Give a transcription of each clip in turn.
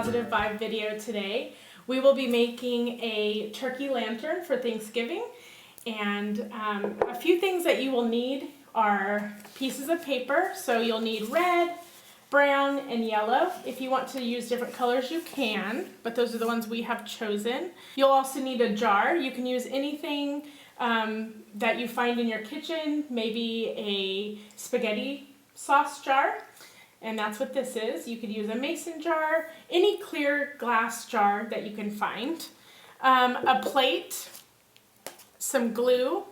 positive vibe video today. We will be making a turkey lantern for Thanksgiving, and a few things that you will need are pieces of paper. So you'll need red, brown, and yellow. If you want to use different colors, you can, but those are the ones we have chosen. You'll also need a jar. You can use anything that you find in your kitchen, maybe a spaghetti sauce jar, and that's what this is. You could use a mason jar, any clear glass jar that you can find, a plate, some glue,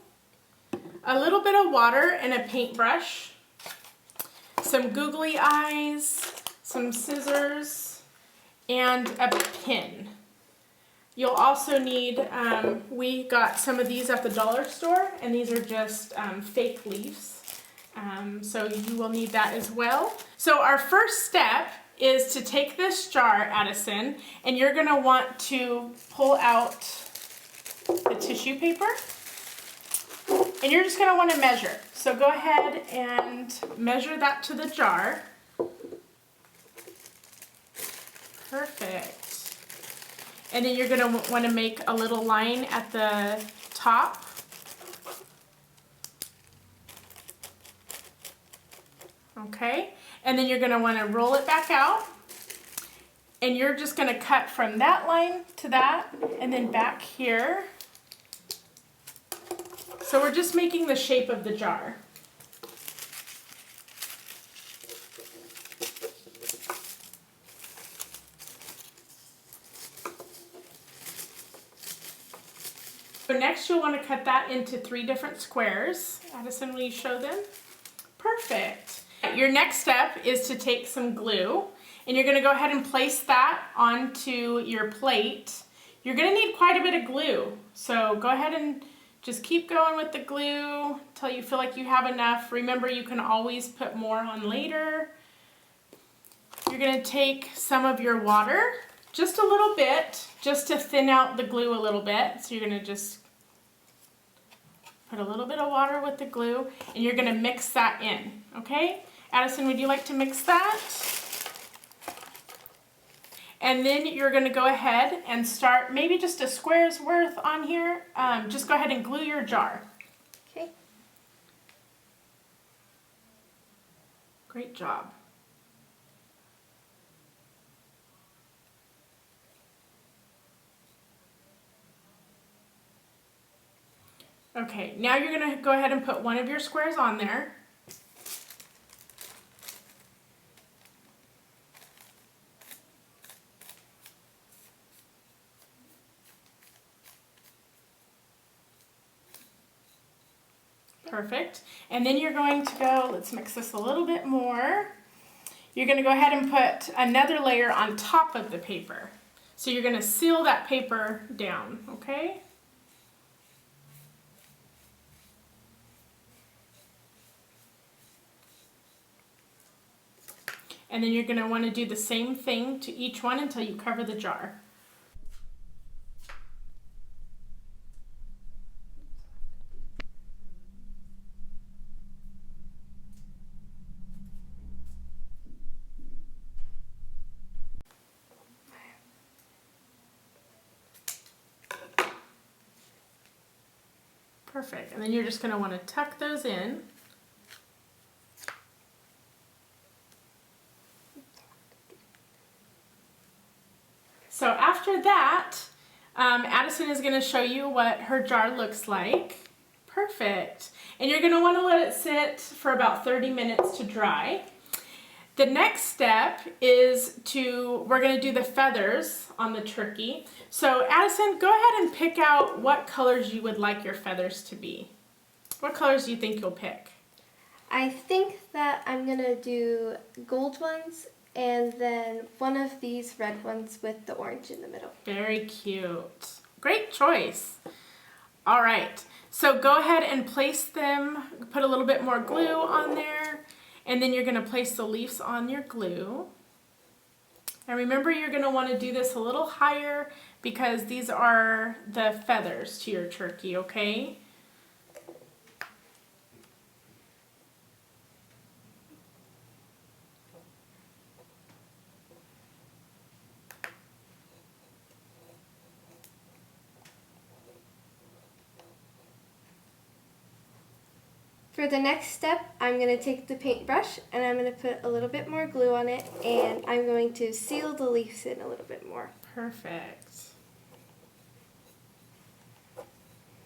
a little bit of water and a paintbrush, some googly eyes, some scissors, and a pin. You'll also need, we got some of these at the dollar store, and these are just fake leaves. So you will need that as well. So our first step is to take this jar, Addison, and you're gonna want to pull out the tissue paper, and you're just gonna wanna measure. So go ahead and measure that to the jar. Perfect. And then you're gonna wanna make a little line at the top. Okay, and then you're going to want to roll it back out, and you're just going to cut from that line to that and then back here. So we're just making the shape of the jar. So next you'll want to cut that into 3 different squares. Addison, will you show them? Perfect. Your next step is to take some glue, and you're going to go ahead and place that onto your plate. You're going to need quite a bit of glue, so go ahead and just keep going with the glue until you feel like you have enough. Remember, you can always put more on later. You're going to take some of your water, just a little bit, just to thin out the glue a little bit. So you're going to just put a little bit of water with the glue, and you're going to mix that in, okay? Addison, would you like to mix that? And then you're going to go ahead and start maybe just a square's worth on here. Just go ahead and glue your jar. Okay. Great job. Okay, now you're going to go ahead and put one of your squares on there. Perfect. And then you're going to go, let's mix this a little bit more. You're going to go ahead and put another layer on top of the paper. So you're going to seal that paper down, okay? And then you're going to want to do the same thing to each one until you cover the jar. Perfect. And then you're just going to want to tuck those in. So after that, Addison is going to show you what her jar looks like. Perfect. And you're going to want to let it sit for about 30 minutes to dry. The next step is we're going to do the feathers on the turkey. So Addison, go ahead and pick out what colors you would like your feathers to be. What colors do you think you'll pick? I think that I'm going to do gold ones and then one of these red ones with the orange in the middle. Very cute. Great choice. All right, so go ahead and place them, put a little bit more glue on there, and then you're going to place the leaves on your glue. And remember, you're going to want to do this a little higher because these are the feathers to your turkey, okay? For the next step, I'm going to take the paintbrush and I'm going to put a little bit more glue on it, and I'm going to seal the leaves in a little bit more. Perfect.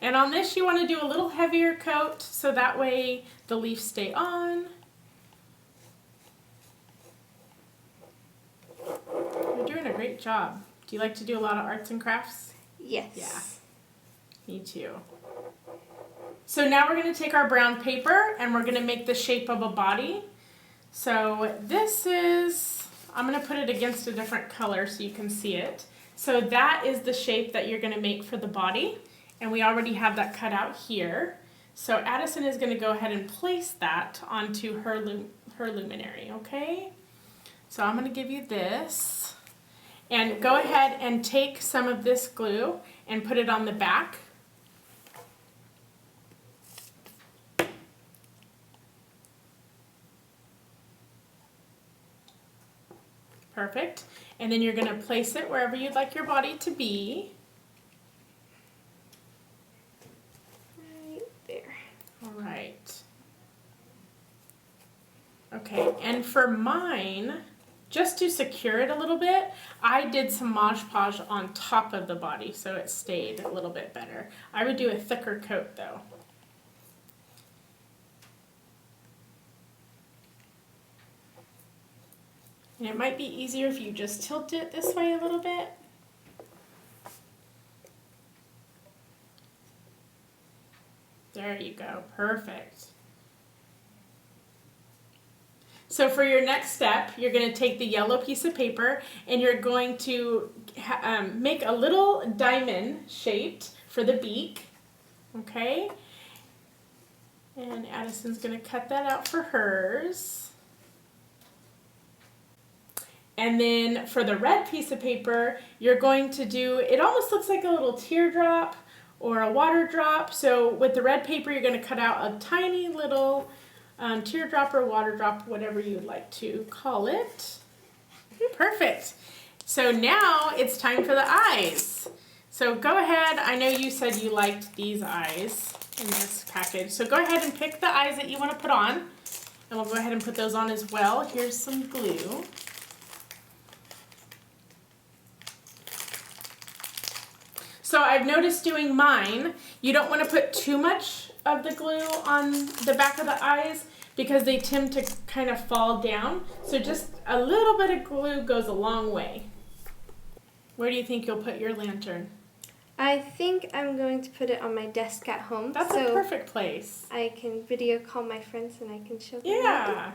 And on this you want to do a little heavier coat so that way the leaves stay on. You're doing a great job. Do you like to do a lot of arts and crafts? Yes. Yeah, me too. So now we're going to take our brown paper and we're going to make the shape of a body. So this is, I'm going to put it against a different color so you can see it. So that is the shape that you're going to make for the body. And we already have that cut out here. So Addison is going to go ahead and place that onto her luminary, okay? So I'm going to give you this. And go ahead and take some of this glue and put it on the back. Perfect. And then you're going to place it wherever you'd like your body to be. Right there. All right. Okay, and for mine, just to secure it a little bit, I did some Mod Podge on top of the body so it stayed a little bit better. I would do a thicker coat though. And it might be easier if you just tilt it this way a little bit. There you go, perfect. So for your next step, you're going to take the yellow piece of paper and you're going to make a little diamond shaped for the beak, okay? And Addison's going to cut that out for hers. And then for the red piece of paper, you're going to do, it almost looks like a little teardrop or a water drop. So with the red paper, you're going to cut out a tiny little teardrop or water drop, whatever you'd like to call it. Perfect. So now it's time for the eyes. So go ahead, I know you said you liked these eyes in this package. So go ahead and pick the eyes that you want to put on. And we'll go ahead and put those on as well. Here's some glue. So I've noticed doing mine, you don't want to put too much of the glue on the back of the eyes because they tend to kind of fall down. So just a little bit of glue goes a long way. Where do you think you'll put your lantern? I think I'm going to put it on my desk at home. That's a perfect place. I can video call my friends and I can show them. Yeah.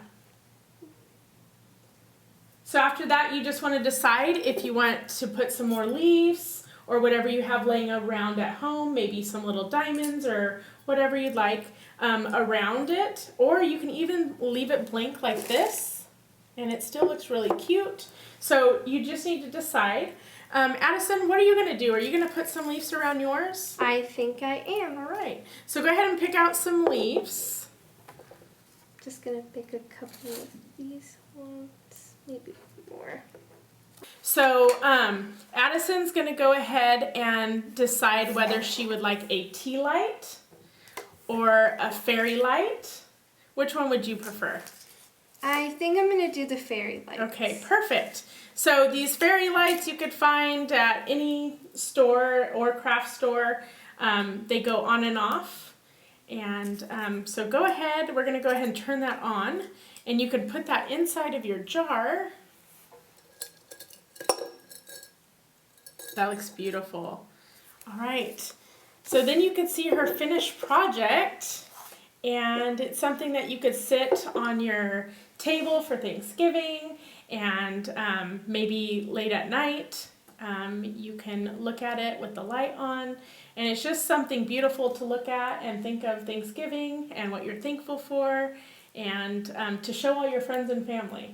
So after that, you just want to decide if you want to put some more leaves or whatever you have laying around at home, maybe some little diamonds or whatever you'd like around it. Or you can even leave it blank like this, and it still looks really cute. So you just need to decide. Addison, what are you going to do? Are you going to put some leaves around yours? I think I am. All right. So go ahead and pick out some leaves. Just going to pick a couple of these ones, maybe more. So Addison's going to go ahead and decide whether she would like a tea light or a fairy light. Which one would you prefer? I think I'm going to do the fairy lights. Okay, perfect. So these fairy lights you could find at any store or craft store. They go on and off. And so go ahead, we're going to go ahead and turn that on. And you can put that inside of your jar. That looks beautiful. All right, so then you could see her finished project, and it's something that you could sit on your table for Thanksgiving, and maybe late at night you can look at it with the light on, and it's just something beautiful to look at and think of Thanksgiving and what you're thankful for, and to show all your friends and family.